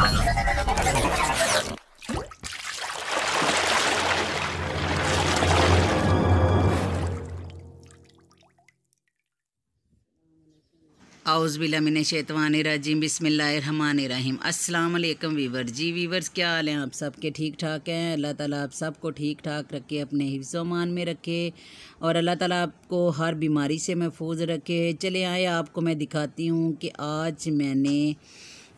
औज़ुबिल्लाहिमिनश्शैतानिर्रजीम बिस्मिल्लाहिर्रहमानिर्रहीम। अस्सलाम वालेकुम वीवर जी। वीवर्स क्या हाल हैं आप सबके? ठीक ठाक हैं? अल्लाह ताला आप सबको ठीक ठाक रखे, अपने हिफ्ज़-ओ-मान में रखे और अल्लाह ताला आपको हर बीमारी से महफूज रखे। चले आए आपको मैं दिखाती हूँ कि आज मैंने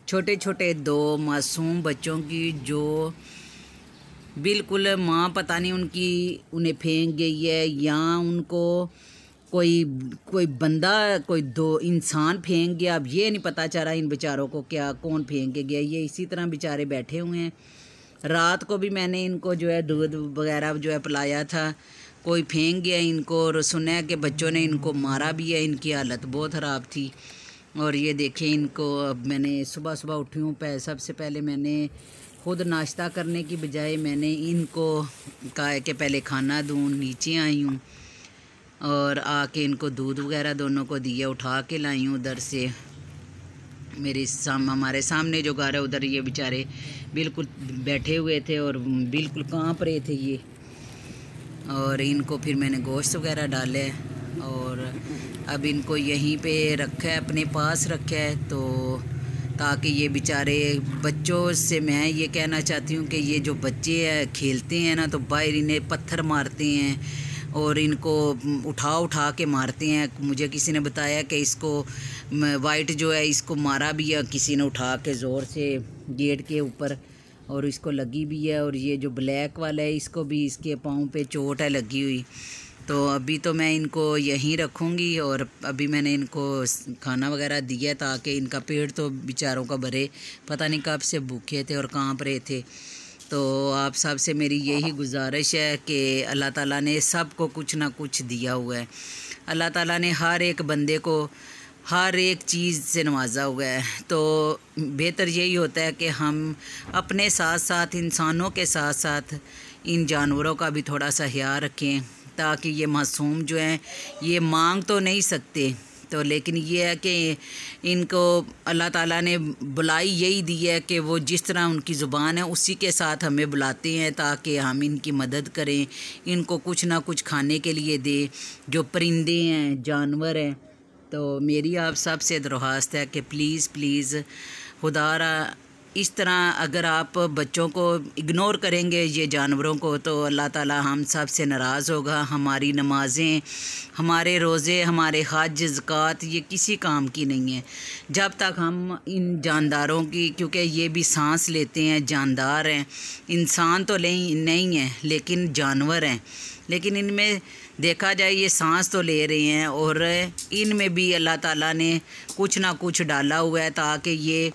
छोटे छोटे 2 मासूम बच्चों की जो बिल्कुल माँ पता नहीं उन्हें फेंक गई है या उनको कोई बंदा कोई 2 इंसान फेंक गया। अब ये नहीं पता चला इन बेचारों को क्या कौन फेंक के गया। ये इसी तरह बेचारे बैठे हुए हैं। रात को भी मैंने इनको जो है दूध वगैरह जो है पिलाया था, कोई फेंक गया इनको और सुना है कि बच्चों ने इनको मारा भी है। इनकी हालत बहुत ख़राब थी। और ये देखें इनको अब मैंने सुबह सुबह उठी हूँ, सबसे पहले मैंने खुद नाश्ता करने की बजाय मैंने इनको कहा है कि पहले खाना दूँ। नीचे आई हूँ और आके इनको दूध वगैरह दोनों को दिया, उठा के लाई हूँ उधर से। हमारे सामने जो घर है उधर ये बेचारे बिल्कुल बैठे हुए थे और बिल्कुल कांप रहे थे ये। और इनको फिर मैंने गोश्त वगैरह डाले और अब इनको यहीं पे रखा है, अपने पास रखा है, तो ताकि ये बेचारे बच्चों से मैं ये कहना चाहती हूँ कि ये जो बच्चे हैं खेलते हैं ना, तो बाहर इन्हें पत्थर मारते हैं और इनको उठा के मारते हैं। मुझे किसी ने बताया कि इसको वाइट जो है इसको मारा भी है किसी ने उठा के ज़ोर से गेट के ऊपर, और इसको लगी भी है। और ये जो ब्लैक वाला है इसको भी इसके पाँव पे चोट है लगी हुई। तो अभी तो मैं इनको यहीं रखूँगी और अभी मैंने इनको खाना वगैरह दिया ताकि इनका पेट तो बेचारों का भरे, पता नहीं कब से भूखे थे और कांप रहे थे। तो आप सब से मेरी यही गुजारिश है कि अल्लाह ताला ने सबको कुछ ना कुछ दिया हुआ है। अल्लाह ताला ने हर एक बंदे को हर एक चीज़ से नवाजा हुआ है। तो बेहतर यही होता है कि हम अपने साथ साथ इंसानों के साथ साथ इन जानवरों का भी थोड़ा सा ख्याल रखें, ताकि ये मासूम जो हैं ये मांग तो नहीं सकते, तो लेकिन ये है कि इनको अल्लाह ताला ने बुलाई यही दी है कि वो जिस तरह उनकी ज़ुबान है उसी के साथ हमें बुलाते हैं ताकि हम इनकी मदद करें, इनको कुछ ना कुछ खाने के लिए दें। जो परिंदे हैं, जानवर हैं, तो मेरी आप सब से दरख्वास्त है कि प्लीज़ खुदारा इस तरह अगर आप बच्चों को इग्नोर करेंगे ये जानवरों को, तो अल्लाह ताला हम सब से नाराज़ होगा। हमारी नमाज़ें, हमारे रोज़े, हमारे हज, ज़कात ये किसी काम की नहीं है जब तक हम इन जानदारों की, क्योंकि ये भी सांस लेते हैं, जानदार हैं, इंसान तो नहीं हैं लेकिन जानवर हैं। लेकिन इनमें देखा जाए ये सांस तो ले रहे हैं और इनमें भी अल्लाह ताला ने कुछ ना कुछ डाला हुआ है ताकि ये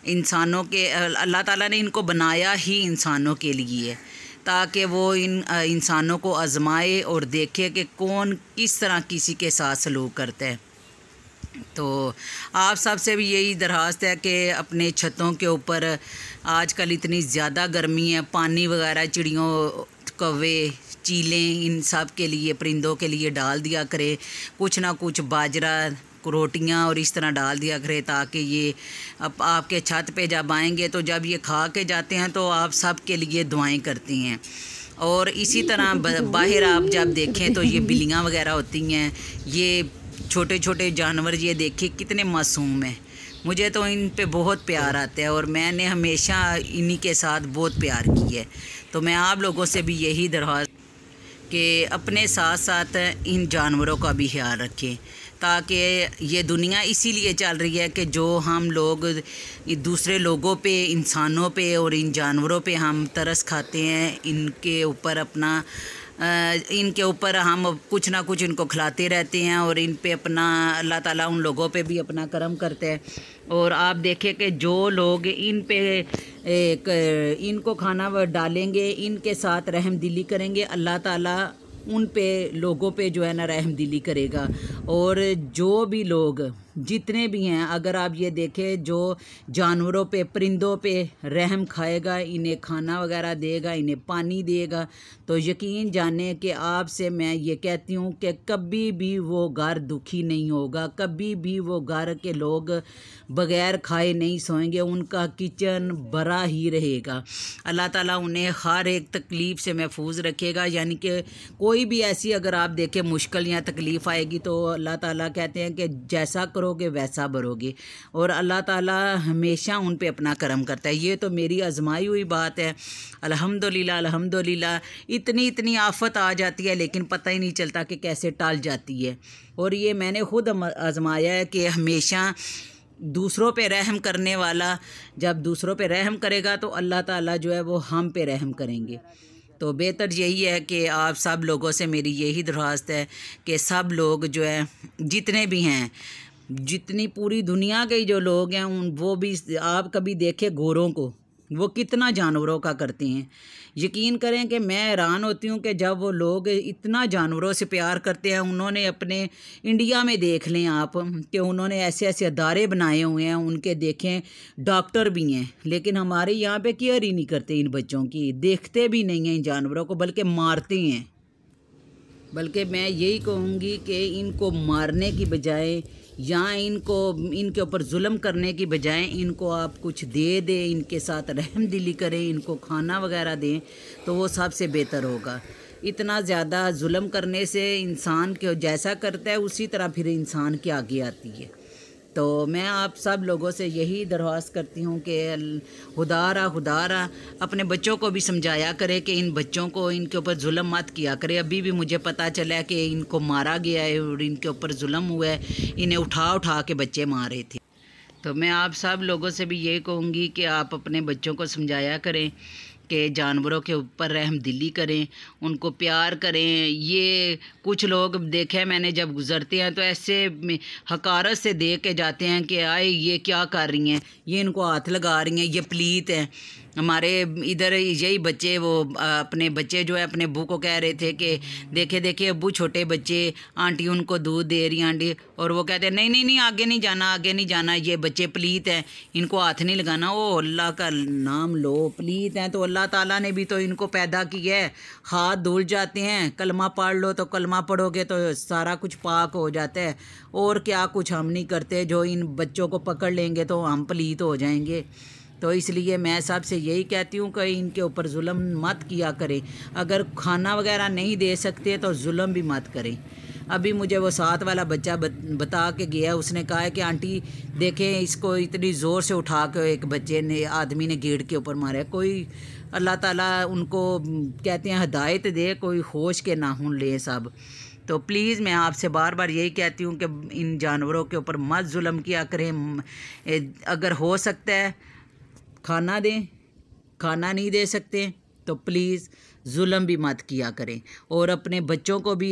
इंसानों के, अल्लाह ताला ने इनको बनाया ही इंसानों के लिए है ताकि वो इन इंसानों को आजमाए और देखे कि कौन किस तरह किसी के साथ सलूक करता है। तो आप सब से भी यही दरख्वास्त है कि अपने छतों के ऊपर आजकल इतनी ज़्यादा गर्मी है, पानी वगैरह चिड़ियों, कौवे, चीलें, इन सब के लिए, परिंदों के लिए डाल दिया करे, कुछ ना कुछ बाजरा, रोटियां और इस तरह डाल दिया करे ताकि ये अब आपके छत पे जब आएंगे तो जब ये खा के जाते हैं तो आप सब के लिए दुआएं करती हैं। और इसी तरह बाहर आप जब देखें तो ये बिल्लियां वगैरह होती हैं, ये छोटे छोटे जानवर, ये देखें कितने मासूम हैं। मुझे तो इन पे बहुत प्यार आता है और मैंने हमेशा इन्हीं के साथ बहुत प्यार किया है। तो मैं आप लोगों से भी यही दरख्वास्त कि अपने साथ साथ इन जानवरों का भी ख्याल रखें, ताकि ये दुनिया इसीलिए चल रही है कि जो हम लोग दूसरे लोगों पे, इंसानों पे और इन जानवरों पे हम तरस खाते हैं, इनके ऊपर हम कुछ ना कुछ इनको खिलाते रहते हैं और इन पे अपना अल्लाह ताला उन लोगों पे भी अपना करम करता है। और आप देखें कि जो लोग इन पे इनको खाना डालेंगे, इनके साथ रहम दिली करेंगे, अल्लाह ताला उन पे लोगों पे जो है ना रहम दिली करेगा। और जो भी लोग जितने भी हैं, अगर आप ये देखें जो जानवरों पे, परिंदों पे रहम खाएगा, इन्हें खाना वगैरह देगा, इन्हें पानी देगा, तो यकीन जाने कि आपसे मैं ये कहती हूँ कि कभी भी वो घर दुखी नहीं होगा, कभी भी वो घर के लोग बग़ैर खाए नहीं सोएंगे, उनका किचन भरा ही रहेगा। अल्लाह ताला उन्हें हर एक तकलीफ़ से महफूज रखेगा। यानी कि कोई भी ऐसी अगर आप देखें मुश्किल या तकलीफ़ आएगी तो अल्लाह ताला कहते हैं कि जैसा करोगे वैसा भरोगे, और अल्लाह ताला हमेशा उन पे अपना करम करता है। ये तो मेरी आजमाई हुई बात है। अल्हम्दुलिल्लाह अल्हम्दुलिल्लाह, इतनी आफत आ जाती है लेकिन पता ही नहीं चलता कि कैसे टल जाती है। और ये मैंने खुद आजमाया है कि हमेशा दूसरों पे रहम करने वाला जब दूसरों पे रहम करेगा तो अल्लाह ताला जो है वो हम पे रहम करेंगे। तो बेहतर यही है कि आप सब लोगों से मेरी यही दरख्वास्त है कि सब लोग जो है जितने भी हैं, जितनी पूरी दुनिया के जो लोग हैं वो भी, आप कभी देखे गोरों को, वो कितना जानवरों का करते हैं। यकीन करें कि मैं हैरान होती हूँ कि जब वो लोग इतना जानवरों से प्यार करते हैं, उन्होंने अपने इंडिया में देख लें आप कि उन्होंने ऐसे ऐसे अदारे बनाए हुए हैं, उनके देखें डॉक्टर भी हैं, लेकिन हमारे यहाँ पे केयर ही नहीं करते इन बच्चों की, देखते भी नहीं हैं इन जानवरों को, बल्कि मारते हैं। बल्कि मैं यही कहूँगी कि इनको मारने की बजाय या इनके ऊपर जुल्म करने की बजाय इनको आप कुछ दे दें, इनके साथ रहम दिली करें, इनको खाना वगैरह दें, तो वो सबसे बेहतर होगा। इतना ज़्यादा जुल्म करने से इंसान के जैसा करता है उसी तरह फिर इंसान के आगे आती है। तो मैं आप सब लोगों से यही दरख्वास्त करती हूँ कि खुदारा अपने बच्चों को भी समझाया करे कि इन बच्चों को, इनके ऊपर जुल्म मत किया करे। अभी भी मुझे पता चला है कि इनको मारा गया है और इनके ऊपर जुल्म हुआ है, इन्हें उठा के बच्चे मारे थे। तो मैं आप सब लोगों से भी यही कहूँगी कि आप अपने बच्चों को समझाया करें कि जानवरों के ऊपर रहम दिली करें, उनको प्यार करें। ये कुछ लोग देखे मैंने जब गुज़रते हैं तो ऐसे हकारत से देख के जाते हैं कि आए ये क्या कर रही हैं, ये इनको हाथ लगा रही हैं, ये पलीत हैं। हमारे इधर यही बच्चे वो अपने बच्चे जो है अपने अब्बू को कह रहे थे कि देखे अब्बू छोटे बच्चे, आंटी उनको दूध दे रही आंटी, और वो कहते हैं नहीं आगे नहीं जाना, ये बच्चे पलीत हैं, इनको हाथ नहीं लगाना। ओ अल्लाह का नाम लो, पलीत हैं तो अल्लाह ताला ने भी तो इनको पैदा किया है, हाथ धुल जाते हैं, कलमा पढ़ लो तो कलमा पढ़ोगे तो सारा कुछ पाक हो जाता है। और क्या कुछ हम नहीं करते, जो इन बच्चों को पकड़ लेंगे तो हम पलीत हो जाएंगे। तो इसलिए मैं सबसे यही कहती हूँ कि इनके ऊपर जुल्म मत किया करें। अगर खाना वगैरह नहीं दे सकते तो जुल्म भी मत करें। अभी मुझे वो साथ वाला बच्चा बता के गया, उसने कहा है कि आंटी देखें इसको इतनी ज़ोर से उठा के एक बच्चे ने, आदमी ने गेट के ऊपर मारा। कोई अल्लाह ताला उनको कहते हैं हिदायत दे, कोई होश के नाखून ले सब। तो प्लीज़ मैं आपसे बार बार यही कहती हूँ कि इन जानवरों के ऊपर मत जुल्म किया करें। अगर हो सकता है खाना दें, खाना नहीं दे सकते तो प्लीज़ जुल्म भी मत किया करें। और अपने बच्चों को भी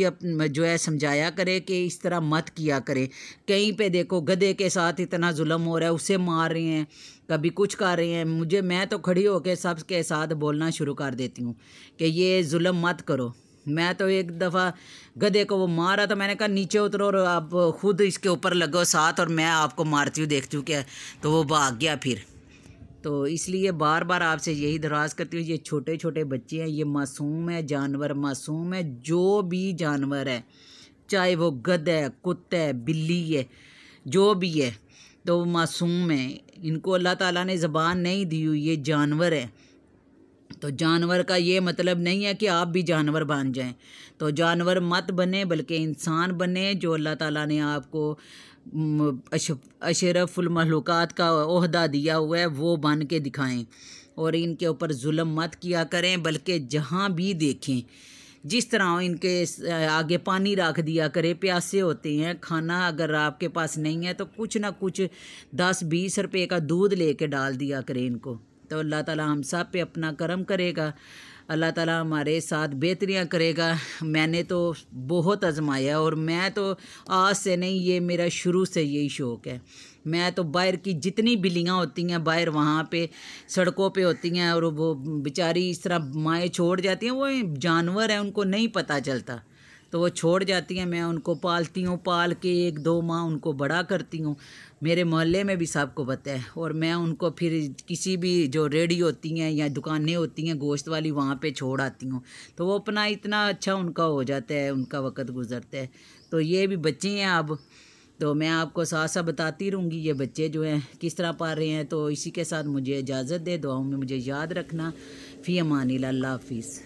जो है समझाया करें कि इस तरह मत किया करें। कहीं पे देखो गधे के साथ इतना जुल्म हो रहा है, उसे मार रहे हैं, कभी कुछ कर रहे हैं। मैं तो खड़ी होकर सबके साथ बोलना शुरू कर देती हूँ कि ये जुल्म मत करो। मैं तो एक दफ़ा गधे को वो मारा तो मैंने कहा नीचे उतरो और आप खुद इसके ऊपर लगो साथ, और मैं आपको मारती हूँ देखती हूँ क्या। तो वो भाग गया फिर। तो इसलिए बार बार आपसे यही दरख्वास्त करती हूँ, ये छोटे छोटे बच्चे हैं, ये मासूम है, जानवर मासूम है, जो भी जानवर है, चाहे वो गधा है, कुत्ता है, बिल्ली है, जो भी है, तो मासूम है। इनको अल्लाह ताला ने ज़बान नहीं दी हुई, ये जानवर है। तो जानवर का ये मतलब नहीं है कि आप भी जानवर बन जाएं। तो जानवर मत बने, बल्कि इंसान बने, जो अल्लाह ताला ने आपको अशरफुल मखलूक़ात का ओहदा दिया हुआ है वो बन के दिखाएं। और इनके ऊपर जुल्म मत किया करें, बल्कि जहाँ भी देखें जिस तरह इनके आगे पानी रख दिया करें। प्यासे होते हैं, खाना अगर आपके पास नहीं है तो कुछ ना कुछ 10-20 रुपए का दूध लेके डाल दिया करें इनको। तो अल्लाह ताला हम सब पे अपना करम करेगा, अल्लाह ताला हमारे साथ बेहतरियाँ करेगा। मैंने तो बहुत आजमाया, और मैं तो आज से नहीं, ये मेरा शुरू से यही शौक़ है। मैं तो बाहर की जितनी बिल्लियाँ होती हैं बाहर वहाँ पे सड़कों पे होती हैं, और वो बेचारी इस तरह माएँ छोड़ जाती हैं, वो जानवर हैं, उनको नहीं पता चलता। तो वो छोड़ जाती हैं, मैं उनको पालती हूँ, पाल के 1-2 माह उनको बड़ा करती हूँ। मेरे मोहल्ले में भी सबको पता है। और मैं उनको फिर किसी भी जो रेडी होती हैं या दुकानें होती हैं गोश्त वाली, वहाँ पे छोड़ आती हूँ। तो वो अपना इतना अच्छा उनका हो जाता है, उनका वक़्त गुजरता है। तो ये भी बच्चे हैं अब, तो मैं आपको साथ साथ बताती रहूँगी ये बच्चे जो हैं किस तरह पाल रहे हैं। तो इसी के साथ मुझे इजाज़त दे, दुआओं में मुझे याद रखना। फ़ी अमानिल्लाह, अल्लाह हाफ़िज़।